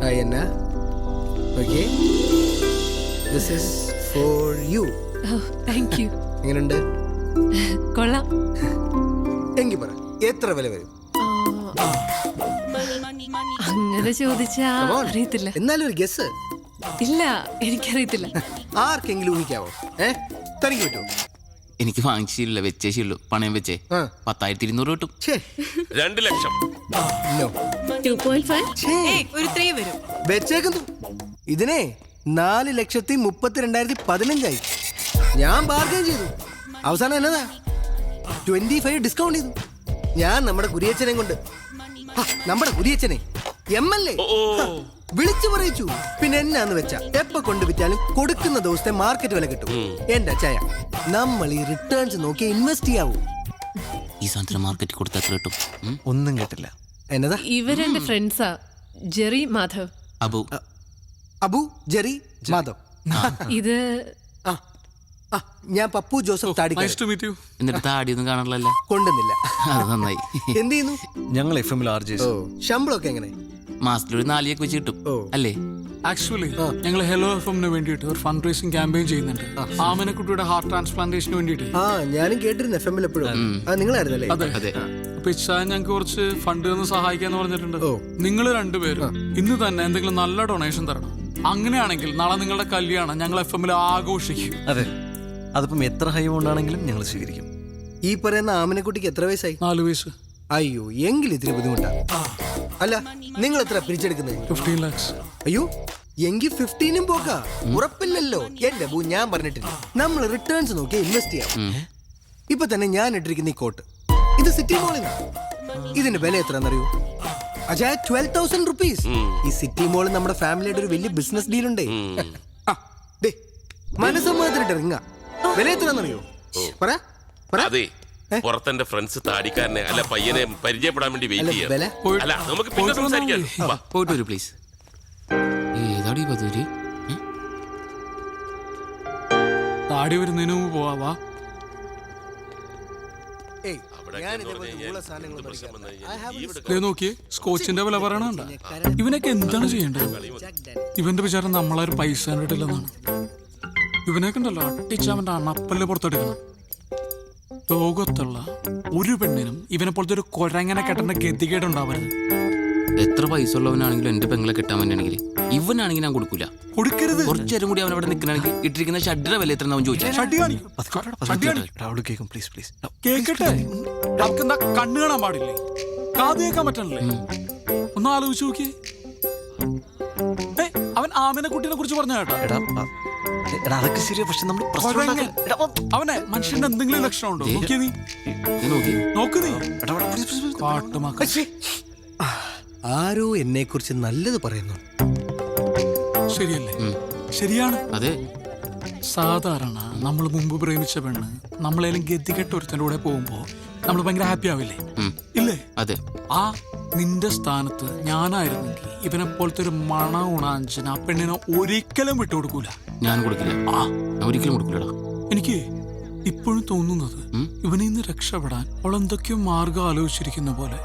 Hi, Anna. Okay. This is for you. Thank you. എങ്ങനെയുണ്ട്? കൊള്ളാം. എങ്കി പറ, എത്ര വില വരും? അങ്ങനെ ചോദിച്ചാ Come on. അറിയത്തില്ല. എന്നാലും ഒരു ഗസ്. ഇല്ല, എനിക്കറിയത്തില്ല. ആർക്കെങ്കിലും ഊഹിക്കാവോ? തനിക്ക് പറ്റുമോ? എനിക്ക് വാങ്ങിച്ചില്ല, വെച്ചേ ശീലു, പണയം വെച്ചേ. 10,200 കിട്ടും. 2 ലക്ഷം. No. 2.5. ഒരു 3 വരും. വെച്ചേക്കുന്നു. ഇതിനെ 4,32,15,000 ഞാൻ ബാർഗൈൻ ചെയ്തു. അവസാനം എന്നതാ 25 ഡിസ്കൗണ്ട് ചെയ്തു. ഞാൻ നമ്മുടെ കുരിയച്ചനെ കൊണ്ട് നമ്മുടെ കുരിയച്ചനെ MLA വിളിച്ചു പറയിച്ചു. പിന്നെ എന്നാന്ന് വെച്ചാ എപ്പ കൊണ്ട് വിറ്റാലും കൊടുക്കുന്ന ദിവസത്തെ മാർക്കറ്റ് വില കിട്ടും. എന്റെ അച്ചായ, നമ്മൾ ഈ റിട്ടേൺസ് നോക്കി ഇൻവെസ്റ്റ് ചെയ്യാവൂ. ഈ സാധനത്തിന് മാർക്കറ്റ് കൊടുത്താൽ എത്ര കിട്ടും? ഒന്നും കേട്ടില്ല. എന്നതാ? ഇവരെന്റെ ഫ്രണ്ട്സാ, ജെറി മാധവ്. അബു ജെറി മാധവ്. ഇത് ഞാൻ പപ്പു ജോസഫ് താടിക്കാരൻ. എന്നിട്ട് താടിയൊന്നും കാണാറില്ലല്ലോ. കൊണ്ടുവന്നില്ല. അത് നന്നായി. എന്ത് ചെയ്യുന്നു? ഞങ്ങൾ FM ശമ്പളമൊക്കെ എങ്ങനെ? മാസത്തിലൊരു 4 വെച്ച് കിട്ടും അല്ലേ? ആക്ച്വലി ഞങ്ങൾ ഹെലോ FM വേണ്ടിയിട്ട് ഒരു ഫണ്ട് റേസിംഗ് ക്യാമ്പയിൻ ചെയ്യുന്നുണ്ട്. ആമനക്കുട്ടിയുടെ ഹാർട്ട് ട്രാൻസ്പ്ലാന്റേഷന് വേണ്ടിയിട്ട്. ഞാനും കേട്ടിരുന്നു FM എപ്പോഴും. നിങ്ങളായിരുന്നല്ലേ? അതെ. അപ്പൊ ഇച്ചാൻ ഞങ്ങൾക്ക് കുറച്ച് ഫണ്ട് ഒന്ന് സഹായിക്കാന്ന് പറഞ്ഞിട്ടുണ്ട്. നിങ്ങൾ രണ്ടുപേരും ഇന്ന് തന്നെ എന്തെങ്കിലും നല്ല ഡൊണേഷൻ തരണം. അങ്ങനെയാണെങ്കിൽ നാളെ നിങ്ങളുടെ കല്യാണം ഞങ്ങൾ FM ആഘോഷിക്കും. അതെ, അതിപ്പം എത്ര ഹൈ കൊണ്ടാണെങ്കിലും ഞങ്ങൾ സ്വീകരിക്കും. ഈ പറയുന്ന ആമനക്കുട്ടിക്ക് എത്ര വയസ്സായി? 4 വയസ്സ്. അയ്യോ, എങ്കിൽ ഇത്തിരി ബുദ്ധിമുട്ടാ. അല്ല, നിങ്ങൾ എത്ര പിരിച്ചെടുക്കുന്നത്? 15 lakhs. അയ്യോ, എങ്കിൽ 15 പോക്കാ. ഉറപ്പില്ലല്ലോ. എന്റെ ബൂ, ഞാൻ പറഞ്ഞിട്ടില്ല, നമ്മൾ റിട്ടേൺസ് നോക്കി ഇൻവെസ്റ്റ് ചെയ്യാം. ഇപ്പൊ തന്നെ ഞാൻ ഇട്ടിരിക്കുന്ന ഈ കോട്ട്, ഇത് സിറ്റി മോളിൽ നിന്നാ. ഇതിന്റെ വില എത്രയെന്നറിയൂ? അജായ 12,000 rupees. ഈ സിറ്റി മോളിൽ നമ്മുടെ ഫാമിലിയുടെ ഒരു വലിയ ബിസിനസ് ഡീൽ ഉണ്ടേ. മനസ്സമ്മതത്തിനിട്ട് റിങ്ങ. വില എത്രയെന്നറിയോ? പറ. അതെ, പുറത്തെന്റെ ഫ്രണ്ട്സ് താടിക്കാരനെ അല്ല പയ്യനെ പരിചയപ്പെടാൻ വേണ്ടി വെയിറ്റ് ചെയ്യാം. അല്ല, നമുക്ക് പിന്നെ സംസാരിക്കാം. പോയിട്ട് വരൂ പ്ലീസ്. ഏതാടി പതിരി? താടി വരുന്നതിന് മുമ്പ് പോവാ. നോക്കിയേ, സ്കോച്ചിന്റെ വില പറയണണ്ട. ഇവനൊക്കെ എന്താണ് ചെയ്യേണ്ടത്? ഇവന്റെ വിചാരം നമ്മളാരും പൈസ കണ്ടിട്ടില്ലെന്നാണ്. ഇവനൊക്കെ ഉണ്ടല്ലോ അട്ടിച്ചവന്റെ അണപ്പല്ല് പുറത്തെടുക്കണം. ലോകത്തുള്ള ഒരു പെണ്ണിനും ഇവനെ പോലത്തെ ഒരു കൊരങ്ങനെ കെട്ടേണ്ട ഗതികേടുണ്ടാവരുത്. എത്ര പൈസ ഉള്ളവനാണെങ്കിലും എന്റെ പെങ്ങളെ കിട്ടാൻ വേണ്ടിയാണെങ്കിൽ ഇവനാണെങ്കിൽ ഞാൻ കൊടുക്കൂല. കൊടുക്കരുത്. കുറച്ചേരം കൂടി അവൻ അവിടെ നിൽക്കണമെങ്കിൽ ഇട്ടിരിക്കുന്ന ഷഡ്ഡിയുടെ വില എത്ര അവൻ ചോദിച്ചാൽ കേക്കട്ടെ. എന്താ കണ്ണു കാണാൻ പാടില്ലേ? കാത് കേൾക്കാൻ പറ്റണല്ലേ? ഒന്ന് ആലോചിച്ച് നോക്കിയേ. അവൻ ആമിനെക്കുട്ടിനെ കുറിച്ച് പറഞ്ഞ കേട്ടോ. അതൊക്കെ ശരിയാ, പക്ഷെ നമ്മൾ അവനെ മനുഷ്യന്റെ എന്തെങ്കിലും ലക്ഷണം ഉണ്ടോ? നോക്കിയ നീ നോക്ക് നീ കാട്ടുമാക്ക. ആരോ എന്നെ കുറിച്ച് നല്ലത് പറയുന്നു. ശരിയല്ലേ? ശരിയാണ്. അതെ. സാധാരണ നമ്മൾ മുമ്പ് പ്രേമിച്ച പെണ്ണ് നമ്മളേലും ഗതികെട്ട ഒരുത്തൻ്റെ കൂടെ പോകുമ്പോ നമ്മൾ ഭയങ്കര ഹാപ്പി ആവില്ലേ? ഇല്ലേ? അതെ. ആ നിന്റെ സ്ഥാനത്ത് ഞാനായിരുന്നെങ്കിൽ ഇവനെ പോലത്തെ ഒരു മണ ഉണാഞ്ചന ആ പെണ്ണിനെ ഒരിക്കലും വിട്ടുകൊടുക്കൂല. ഞാൻ കൊടുക്കില്ല. ഒരിക്കലും കൊടുക്കില്ലടാ. എനിക്ക് ഇപ്പോഴും തോന്നുന്നത് ഇവനിൽ നിന്ന് രക്ഷപ്പെടാൻ അവൾ എന്തൊക്കെയോ മാർഗം ആലോചിച്ചിരിക്കുന്ന പോലെ.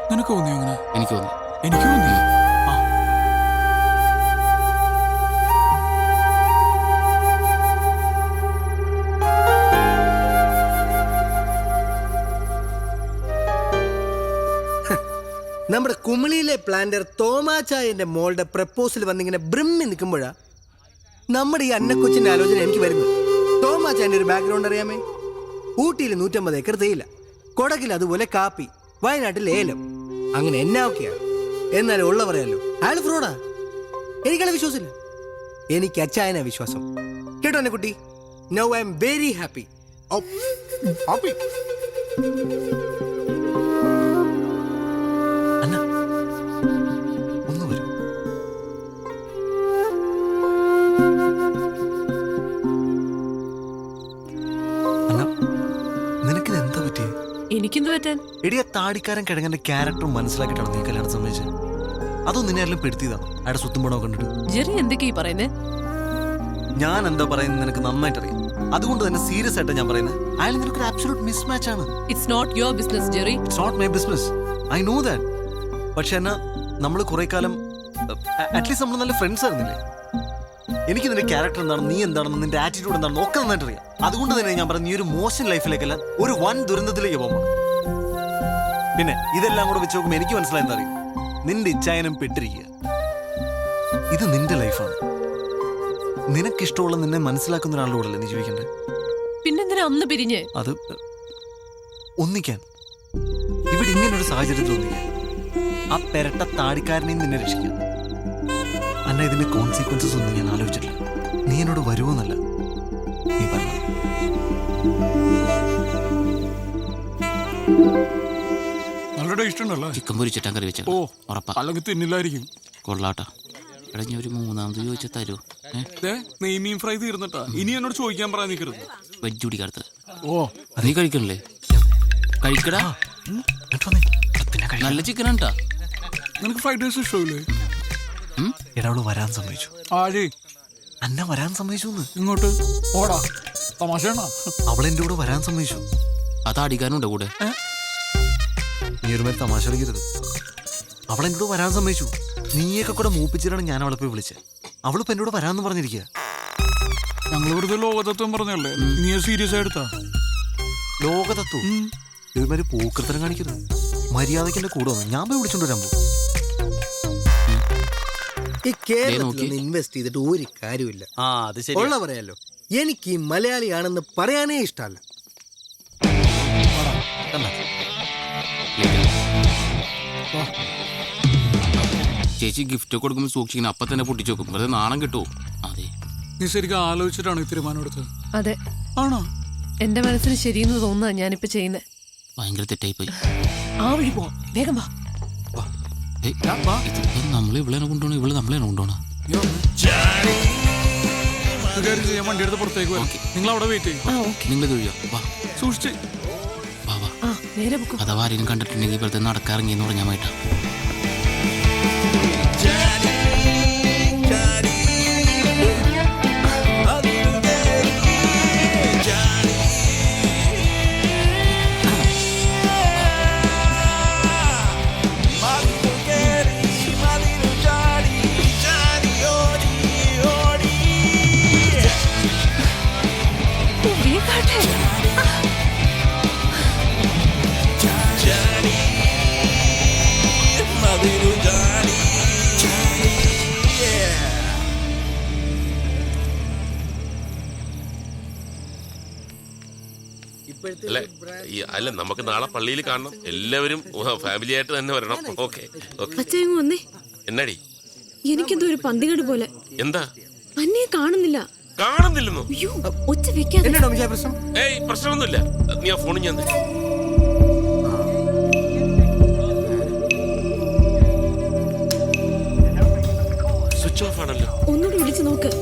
നിനക്ക് തോന്നിയോ അങ്ങനെ? എനിക്ക് തോന്നി. എനിക്ക് തോന്നി. നമ്മുടെ കുമിളിയിലെ പ്ലാന്റർ തോമാച്ചായന്റെ മോളുടെ പ്രപ്പോസൽ വന്നിങ്ങനെ ബ്രിമ്മി നിൽക്കുമ്പോഴാ നമ്മുടെ ഈ അന്നക്കൊച്ചിന്റെ ആലോചന എനിക്ക് വരുന്നത്. തോമാച്ചായന്റെ ഒരു ബാക്ക്ഗ്രൗണ്ട് അറിയാമേ? ഊട്ടിയിൽ 150 ഏക്കർ തേയില, കൊടകിൽ അതുപോലെ കാപ്പി, വയനാട്ടിൽ ഏലം. അങ്ങനെ എന്നാ എന്നാലും ഉള്ള പറയാലോ, അയാൾ ഫ്രോഡാ. എനിക്കയാളെ വിശ്വാസമില്ല. എനിക്ക് അച്ചായനാ വിശ്വാസം. കേട്ടോ എന്നെ കുട്ടി? Now I am very happy. എനിക്കെന്ത് പറ്റാൻ? എടിയ താടിക്കാരൻ കിഴങ്ങന്റെ ക്യാരക്ടർ മനസ്സിലാക്കിയിട്ടാണ് നീ കല്യാണം സമ്മതിച്ചത്. അതോ നിന്നെ എല്ലാം പെടുത്തിയതാണ് അയാളുടെ സ്വത്തും പണമോ കണ്ടിട്ട്? ജെറി എന്തൊക്കെയാ പറയുന്നേ? ഞാൻ എന്താ പറയുന്നത് നിനക്ക് നന്നായിട്ട് അറിയാം. അതുകൊണ്ട് തന്നെ സീരിയസ് ആയിട്ട് ഞാൻ പറയുന്നത് അയാൾ നിനക്കൊരു അബ്സല്യൂട്ട് മിസ്മാച്ച് ആണ്. It's not your business Jerry. It's not my business. I know that. പക്ഷെ എന്നാ നമ്മൾ കുറെ കാലം അറ്റ്ലീസ്റ്റ് നമ്മൾ നല്ല ഫ്രണ്ട്സ് ആയിരുന്നില്ലേ? എനിക്ക് നിന്റെ ക്യാരക്ടർ എന്താണെന്ന്, നീ എന്താണെന്ന്, നിന്റെ ആറ്റിറ്റ്യൂഡ് എന്താണെന്ന് ഒക്കെ നന്നായിട്ട് അറിയാം. അതുകൊണ്ട് തന്നെ ഞാൻ പറഞ്ഞു, നീ ഒരു മോശം ലൈഫിലേക്കല്ല, ഒരു വൻ ദുരന്തത്തിലേക്ക് പോകുമ്പോൾ. പിന്നെ ഇതെല്ലാം കൂടെ വെച്ച് നോക്കുമ്പോൾ എനിക്ക് മനസ്സിലായി എന്താ അറിയും, നിന്റെ ഇച്ഛായനം പെട്ടിരിക്കുക. ഇത് നിന്റെ ലൈഫാണ്. നിനക്കിഷ്ടമുള്ള നിന്നെ മനസ്സിലാക്കുന്ന ഒരാളുടെ കൂടെ അല്ലേ നീ ജീവിക്കണ്ടേ? പിന്നെന്തിനാ അന്ന് പിരിഞ്ഞ്? അത് ഒന്നിക്കാൻ, ഇവിടെ ഇങ്ങനൊരു സാഹചര്യത്തിൽ ഒന്നിക്കാൻ, ആ പെരട്ട താടിക്കാരനെയും നിന്നെ രക്ഷിക്കാൻ. അല്ല, ഇതിന്റെ കോൺസിക്വൻസസ് ഒന്നും ഞാൻ ആലോചിച്ചിട്ടില്ല. നീ എന്നോട് വരുമോന്നല്ല, നീ പറഞ്ഞു. നല്ല ടേസ്റ്റ് ഉണ്ടല്ലേ? ചിക്കൻ പൊരിച്ചിട്ടാ കറി വെച്ച. ഓ, ഉറപ്പാ. അല്ലെങ്കിൽ തിന്നില്ലായിരിക്കും. കൊള്ളാട്ടാ. എടാ ഞാൻ ഒരു മൂന്നാമത് ചോദിച്ചാൽ തരൂ? നെയ്മീൻ ഫ്രൈ തീർന്നിട്ടാ. ഇനി എന്നോട് ചോദിക്കാൻ പറയാൻ നിൽക്കരുത്. വെജ് കുടിക്കാത്ത. ഓ, നീ കഴിക്കണല്ലേ? കഴിക്കടാ. നല്ല ചിക്കൻ ആണ്ടാ. നിനക്ക് ഫ്രൈഡ് റൈസ് ഇഷ്ടമില്ലേ? എടാ, അവള് വരാൻ സമ്മതിച്ചു. ആഴേ അന്ന വരാൻ സമ്മതിച്ചു. ഇങ്ങോട്ട് ഓടാ. തമാശയാണോ? അവൾ എന്റെ കൂടെ വരാൻ സമ്മതിച്ചു. അത് അടിക്കാനുണ്ടോ കൂടെ? നീ ഒരു മേലെ തമാശ കളിക്കരുത്. അവൾ എന്റെ കൂടെ വരാൻ സമ്മതിച്ചു. നീയൊക്കെ കൂടെ മൂപ്പിച്ചിട്ടാണ് ഞാൻ അവളെ പോയി വിളിച്ചത്. അവളിപ്പോ എന്നോട് വരാമെന്ന് പറഞ്ഞിരിക്കുക. ഞങ്ങൾ വെറുതെ ലോകതത്വം പറഞ്ഞല്ലേ, നീ സീരിയസ് ആയിട്ടാ? ലോകതത്വം ഇതുമാതിരി പൂക്കൃത്തരം കാണിക്കരുത്. മര്യാദയ്ക്ക് എന്റെ കൂടെ വന്നു, ഞാൻ പോയി വിളിച്ചോണ്ട് വരാൻ പോകും. ഈ കേരളത്തിൽ ഇൻവെസ്റ്റ് ചെയ്തിട്ട് ഒരു കാര്യമില്ല. ഉള്ള പറയാലോ, എനിക്ക് ഈ മലയാളിയാണെന്ന് പറയാനേ ഇഷ്ടമല്ല. ചേച്ചി ഗിഫ്റ്റ് കൊടുക്കുമ്പോൾ സൂക്ഷിക്കണം, അപ്പൊ തന്നെ പൊട്ടിച്ചു വെക്കും. വെറുതെ നാണം കിട്ടുമോ? അതെ. നീ ശരിക്കും ആലോചിച്ചിട്ടാണ് ഈ തീരുമാനം എടുത്തത്? അതെ. ആണോ? എന്റെ മനസ്സിന് ശരിയെന്ന് തോന്നുക ഞാനിപ്പോ ചെയ്യുന്നത്. ഭയങ്കര തെറ്റായി പോയി. ആ വഴി പോവാം, വേഗം വാ. നമ്മള് ഇവളെ കൊണ്ടുപോകണം, ഇവള് നമ്മളെ കൊണ്ടുപോകണം. ഞാൻ വണ്ടി എടുത്ത് പുറത്തേക്ക് വരാം. നിങ്ങൾ അവിടെ വെയിറ്റ് ചെയ്യും. നിങ്ങൾ തൊഴിയോ? വാ, സൂക്ഷിച്ച് വാ വാ. നേരെ പൊക്കോ. അഥവാ ആരെയും കണ്ടിട്ടുണ്ടെങ്കിൽ ഇപ്പോഴത്തെ നടക്കാറിങ്ങിയെന്ന് പറഞ്ഞാൽ മായിട്ടാ. അല്ല, നമുക്ക് നാളെ പള്ളിയിൽ കാണണം. എല്ലാവരും ഫാമിലി ആയിട്ട് തന്നെ വരണം. Okay okay. അച്ഛൻ വന്നേ. എന്നാടി? എനിക്കെന്തോ ഒരു പന്തികേട് പോലെ. എന്താ? അന്നേ കാണുന്നില്ല. കാണുന്നില്ലെന്നോ? അയ്യോ, ഒച്ച വെക്കാതെ. എന്നോട് വിജയ പ്രശ്നം? ഏയ്, പ്രശ്നമൊന്നുമില്ല. നീ ആ ഫോണിൽ ഞാൻ സ്വിച്ച് ഓഫ് ആണല്ലോ. ഒന്നുകൂടി വിളിച്ചു നോക്ക്.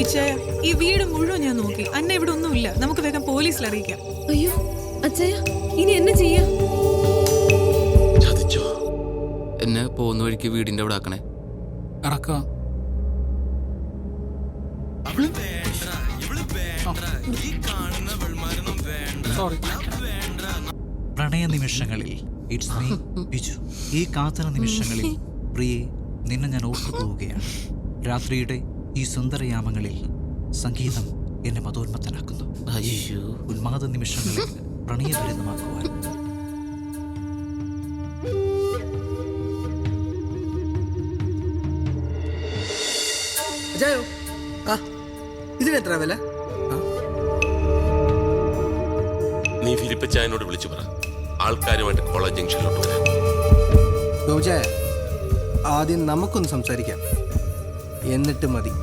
ഇച്ചായ, ഈ വീട് മുഴുവൻ ഞാൻ നോക്കി. അന്നെ ഇവിടെ ഒന്നുമില്ല. നമുക്ക് വേഗം പോലീസിൽ അറിയിക്കാം. അയ്യോ അച്ഛയ, ഇനി എന്നെ ചെയ്യാ? ചതിച്ചോ? എന്നെ പോകുന്ന വഴിക്ക് വീടിന്റെ അവിടെ ആക്കണേ. ഇറക്കാം. പ്രണയ നിമിഷങ്ങളിൽ ഇറ്റ്സ് മീ ബിജു. ഈ കാത്തന നിമിഷങ്ങളിൽ പ്രിയെ, നിന്നെ ഞാൻ ഓർത്തു പോവുകയാണ്. രാത്രിയുടെ ഈ സുന്ദരയാമങ്ങളിൽ സംഗീതം എന്നെ മതോന്മത്തനാക്കുന്നു. ഉന്മാദ നിമിഷങ്ങളിൽ പ്രണയഭരിതമാക്കുവാൻ. ഇതിനെത്ര വില? നീ ഫിലിപ്പച്ചായനോട് വിളിച്ചു പറ, ആൾക്കാരുമായിട്ട് കോളേജ് ജംഗ്ഷനിലോട്ട് വരാം. ഗോജായ, ആദ്യം നമുക്കൊന്ന് സംസാരിക്കാം, എന്നിട്ട് മതി.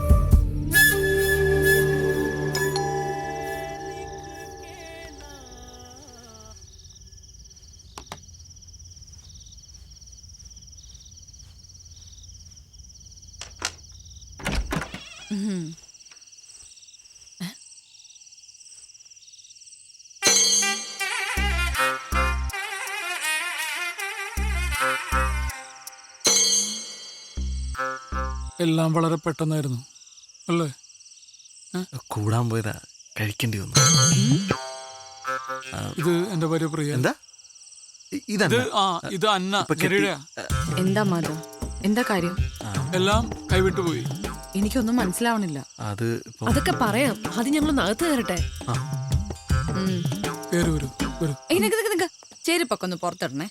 എല്ലാം വളരെ പെട്ടെന്നായിരുന്നു അല്ലേ? കൂടാൻ പോയതാ, കഴിക്കേണ്ടി വന്നു. ഇത് എന്റെ ഭാര്യ പ്രിയ. എന്താ ഇത് ഇത് അന്ന ജെറിയുടെയാ. എന്താ മാധവ്, എന്താ കാര്യം? എല്ലാം കൈവിട്ടു പോയി. എനിക്കൊന്നും മനസ്സിലാവണില്ല. അത് ഇപ്പൊ അതൊക്കെ പറയാം, അത് ഞങ്ങൾ നകത്ത് കയറട്ടെ. കേറി വരൂ വരൂ. ചേരിപ്പൊക്കെ ഒന്ന് പുറത്തിടണേ.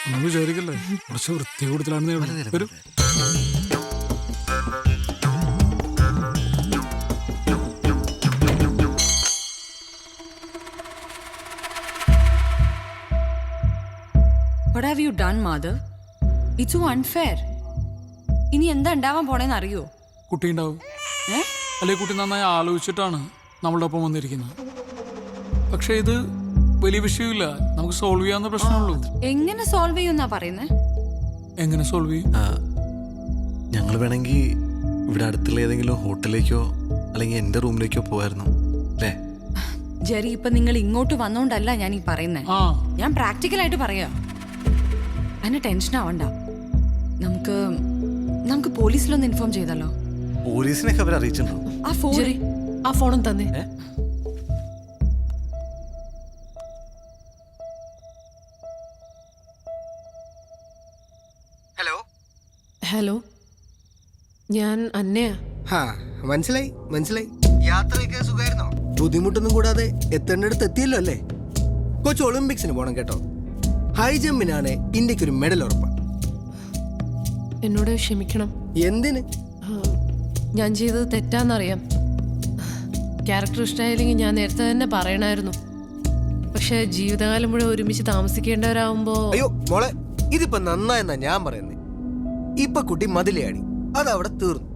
ഒന്നും വിചാരിക്കല്ലേ, കുറച്ച് വൃത്തി കൂടുതലാണെന്നേ ഉള്ളൂ. വരൂ. What have you done, Madhav? It's so unfair. ഇനി എന്താ ഉണ്ടാവാൻ പോണേന്ന് അറിയോ? കുട്ടി ഉണ്ടാവും. അല്ലെ കുട്ടി നന്നായി ആലോചിച്ചിട്ടാണ് നമ്മളുടെ ഒപ്പം വന്നിരിക്കുന്നത്. പക്ഷെ ഇത് വലിയ വിഷയമില്ല, നമുക്ക് സോൾവ് ചെയ്യാവുന്ന പ്രശ്നമുള്ളൂ. എങ്ങനെ സോൾവ് ചെയ്യുന്നാ പറയുന്നേ? എങ്ങനെ സോൾവ് ചെയ്യും? ഞങ്ങൾ വേണമെങ്കിൽ ഇവിടെ അടുത്തുള്ള ഏതെങ്കിലും ഹോട്ടലിലേക്കോ അല്ലെങ്കിൽ എൻ്റെ റൂമിലേക്കോ പോകായിരുന്നു അല്ലേ? ജെറി, ഇപ്പൊ നിങ്ങൾ ഇങ്ങോട്ട് വന്നോണ്ടല്ല ഞാൻ ഈ പറയുന്നേ. ഞാൻ പ്രാക്ടിക്കലായിട്ട് പറയാ. അതിന് ടെൻഷൻ ആവണ്ട. നമുക്ക് പോലീസിലൊന്ന് ഇൻഫോം ചെയ്താലോ? പോലീസിനൊക്കെ അവർ അറിയിച്ചിട്ടുണ്ടോ? ആ ഫോൺ ജെറി, ആ ഫോണും തന്നെ. ഹലോ ഹലോ, ഞാൻ അന്നയാ. മനസ്സിലായി മനസ്സിലായി. യാത്രയൊക്കെ സുഖമായിരുന്നോ? ബുദ്ധിമുട്ടൊന്നും കൂടാതെ എത്തേണ്ടടുത്ത് എത്തിയല്ലോ അല്ലേ? കൊച്ചു ഒളിമ്പിക്സിന് പോണം കേട്ടോ. ഹൈ ജമ്പിനാണ് ഇന്ത്യക്ക് ഒരു മെഡൽ ഉറപ്പാണ്. എന്നോട് ക്ഷമിക്കണം. എന്തിന്? ഞാൻ ചെയ്തത് തെറ്റാന്നറിയാം. ക്യാരക്ടർ ഇഷ്ടമായില്ലെങ്കിൽ ഞാൻ നേരത്തെ തന്നെ പറയണമായിരുന്നു. പക്ഷെ ജീവിതകാലം മുഴുവൻ ഒരുമിച്ച് താമസിക്കേണ്ടവരാകുമ്പോ... അയ്യോ മോളെ, ഇതിപ്പോ നന്നായെന്നാ ഞാൻ പറയുന്നത്. ഇപ്പൊ കുട്ടി മതിലയാടി, അതവിടെ തീർന്നു.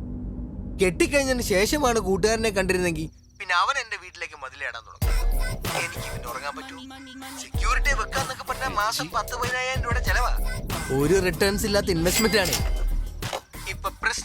കെട്ടിക്കഴിഞ്ഞതിന് ശേഷമാണ് കൂട്ടുകാരനെ കണ്ടിരുന്നെങ്കിൽ പിന്നെ അവൻ എന്റെ വീട്ടിലേക്ക് മതിലയാടാൻ തുടങ്ങും. എനിക്ക് പിന്നെ ഉറങ്ങാൻ പറ്റൂ? സെക്യൂരിറ്റി വെക്കാന്നൊക്കെ പറഞ്ഞാൽ മാസം 10,000-15,000 രൂപയുടെ ചെലവാ. ഒരു റിട്ടേൺസ് ഇല്ലാത്ത ഇൻവെസ്റ്റ്മെന്റ് ആണ്.